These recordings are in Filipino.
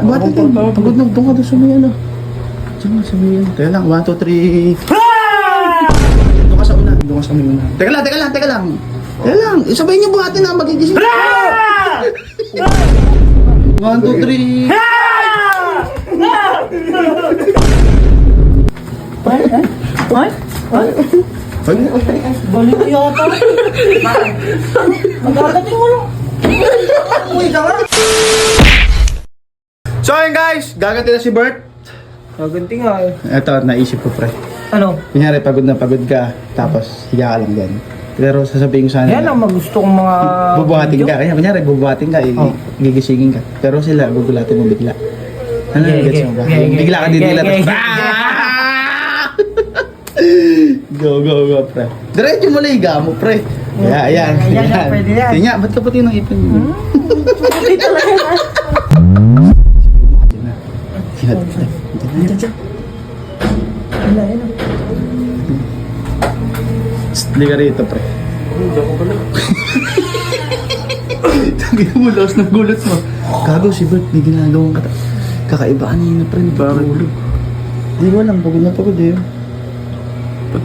Bati din. Pagod na. Doon ka doon sa may ano. Diyan nga sa may ano. Teka lang. 1, 2, 3. Doon ka sa una. Doon ka sa may una. Teka lang. Teka lang. Isabay niyo buhatin na. Magigising. 1, 2, 3. Ay? Balik yata. Magkakating mo lang. Uy, ka nga. So ayun guys, gaganti na si Bert. Gaganti nga eh. Eto, naisip ko pre. Ano? Kunyari, pagod na pagod ka, tapos higa ka lang dyan. Pero sasabihin ko sana, Yan ang magusto kong mga... bubuhatin ka. Kaya kunyari, bubuhatin ka, gigisingin ka. Pero sila, gugulatin mo bigla. Ano yung gets mo ba? Bigla ka didilat. Go, pre. Diretso mo lang higa mo, pre. Ayan. Pwede yan. Tingnan, ba't ka pati ng ipin mo? Dito lang yan. Wala yan. Hindi ka rito, pre. Tangin mo, laos ng gulat mo. Gago si Bert, may ginagawang kakaibaan niya na, pre. Bakit? Hindi ko alam, pagod na pagod eh.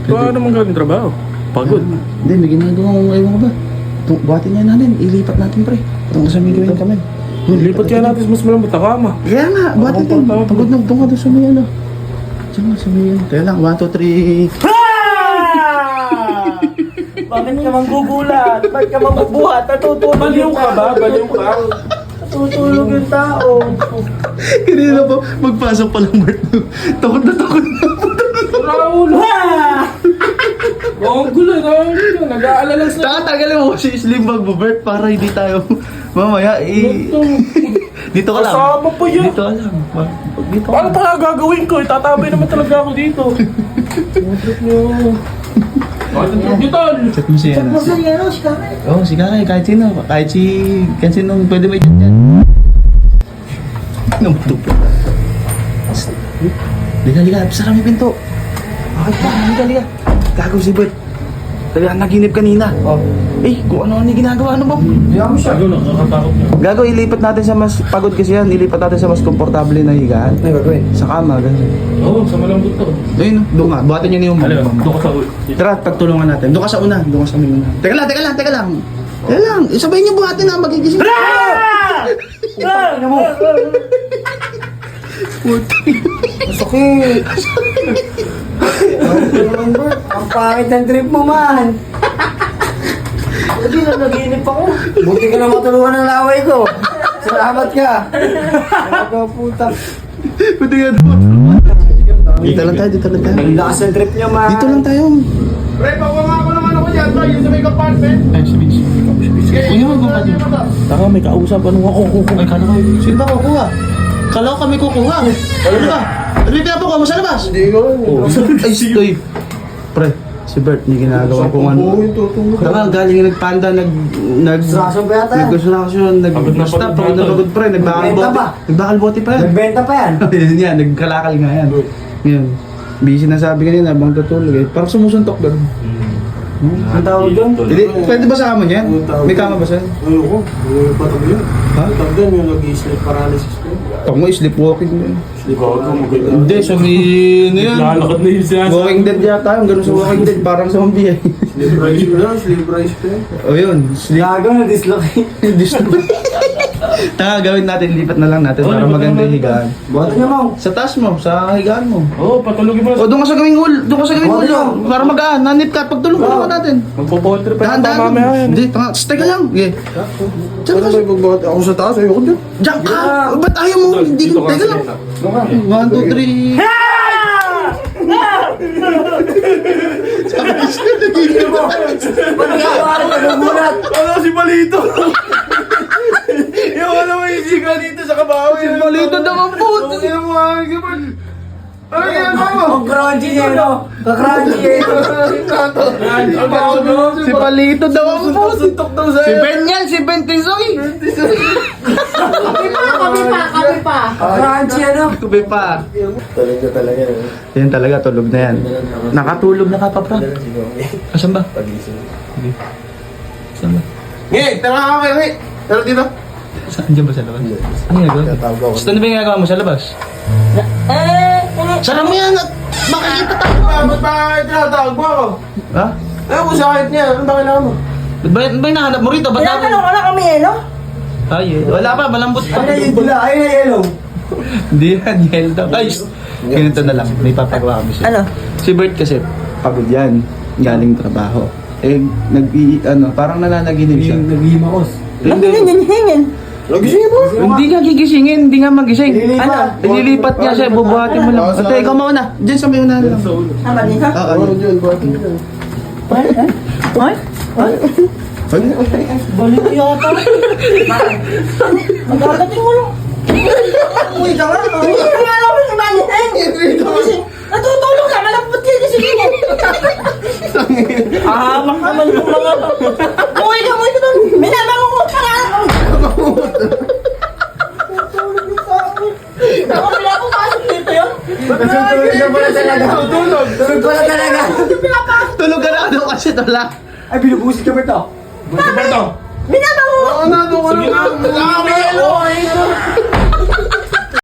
Paano naman gawin trabaho? Pagod. Hindi, may ginagawang ewan ko ba. Buhatin niya natin, ilipat natin, pre. Itong kasama gawin kami. Lipat kaya natin mas malambot na kama. Kaya nga, buhatin din. Pagod na, doon ka doon sa may ano. Diyan nga sa may ano. Kaya lang, 1, 2, 3. Bakit ka manggugulat? Bakit ka mambubuhat? Natutulog Baliw ka ba? Baliw ka? Natutulog yung tao. Kanina pa, magpasok pa lang, Bert. Takot na. Raul! Ang gulo na. Nag-aalala sa... Tagalin mo si Slim Bag mo, Bert, para hindi tayo mamaya dito ka lang. Kasama pa yun. Dito ka lang. Dito ka Paano lang. talaga gagawin ko? Tatabay naman talaga ako dito. Trip nyo. Bakit ang trip nyo, tol? Chat mo siya na. Basta yan, si Kamay. Oo, si Kakay, kahit sino. Kahit sino pwede may dyan. Ano mo tupo? Liga, sarang yung pinto. Bakit ba? Liga. Gago si Bert. Talagang naginip kanina. Kung ano yung ginagawa, ano ba? Gago, nakakatakot nyo. Gago, ilipat natin sa mas pagod kasi yan. Ilipat natin sa mas komportable na higaan. Ano gagawin? Sa kama, ganun. Oo, sa malambot to. Ayun, doon nga. Buhatin nyo na yung Alam, doon ka sa ulo. Tara, pagtulungan natin. Doon ka sa una. Doon ka sa may una. Teka lang. Isabay niyo buhatin na magigising. Ano mo? Masakit. Ang pangit ng trip mo, man. Hindi na naginip ako. Buti ka na matulungan ng laway ko. Salamat ka. Ano puta. Pwede nga doon. Dito lang tayo. Ang lakas ng trip niya, man. Dito lang tayo. Pre, pakuha ko naman ako dyan, tol. Yung sa may compartment. Ay, si Vinci. Kuya mo, buhatin. Taka, may kausap. Anong ako? Ay, kala ko. Sino ba kukuha? Kala ko kami kukuha. Ano ba? Ano yung pinapakuha mo sa labas? Hindi ko. Ay, stoy. Pre, si Bert, may ginagawa kung ano. Tama, galing nagpanda, Construction pa yata yan. nag-construction, Pagod na stop, pagod pagod na yan, pagod pre, Nagbenta pa. nagbakal bote pa yan. Nagbenta pa yan. Yan yan, nagkalakal nga yan. Ngayon, busy na sabi kanina, habang tutulog eh. Parang sumusuntok doon. Ang tawag doon? Hindi, pwede ba sa kama niyan? May kama ba sa'yo? Ayoko, patag yun. Ha? Patag din yung nag-sleep paralysis ko. Ito mo, sleepwalking din. Gago, maganda. Hindi, sabi na yan. Lalakad na yung sinasabi. Walking Dead yata yung gano'n sa Walking Dead, parang zombie eh. Sleep rice ko lang, sleep rice ko yun. O yun, sleep. Gago na dislocate. Taka, gawin natin, lipat na lang natin para maganda yung higaan. Buhat niya, Mang. Sa taas mo, sa higaan mo. Oo, patulogin mo. O doon ka sa gawing ulo, Wala. para magaan, nanip ka, pagtulong ka naman natin. Magpo-poltre pa yung Dahan-dahan. mamaya yan. Hindi, teka lang. Okay. Diyan Ano ka, ba yung bakit ako sa taas? Ayoko din. diyan ka. Ba't ayaw mo? Hindi, Dito ka. teka lang. 1, 2, 3. Pagkakawa ka nagulat. Ano si Palito? Yung ano may isiga dito sa kabawi. Malito daw ang puto. Yung mga gibon. Ano yan mo? Ang crunchy niya, no? Kakrunchy eh. Si Palito daw ang puto. Suntok daw Si sa'yo. Ben yan, si Ben Tisoy. Kami pa. Crunchy, ano? Kubi pa. Talaga. Yan talaga, tulog na yan. Nakatulog na ka pa, pra. Asan ba? Sige. Asan ba? Nge, tara ka kayo, Nge. Tara dito. Andiyan ba sa labas? Ano yung gagawin? Tatago ako. Gusto na ba yung ginagawa mo sa labas? Sara mo yan at makikita tayo. Ba't ba tinatawag mo ako? Ha? Ayaw ko sakit niya. Ano ba kailangan mo? Ba't ba yung hinahanap mo rito? Ba't Tinatanong ko lang kami yelo. Ay, wala pa, malambot pa. Ano yung dula? Ayun na yellow. Hindi yan, yellow daw. Ay, ganito na lang. May papagawa kami siya. Ano? Si Bert kasi, pagod yan. Galing trabaho. Eh, parang nananaginip siya. Naghihimakos. Hingin. Nagising mo? Hindi nga gigisingin, hindi nga magising. Ililipat. Ililipat niya siya, bubuhatin mo lang. Ate, ikaw mauna. Diyan sa may unahan lang. Tama din ha? Oo. Ano yun? Bakit yun? Ay? Balik yata. Magkakating mo lang. Uy, ka nga. Uy, ka nga lang yung maniheng. Natutulog ka, malapot ka kasi mo. Ahamak naman yung mga. Uy ka doon. Minabangungot ka nga. Ako pinapapasok dito yun. Tulog na pala talaga. Tulog pala talaga. Tulog ka na ano kasi tala. Ay, binubusit ka ba ito? Busit ba ito? Minabangungot. Ano? Ano? Ano?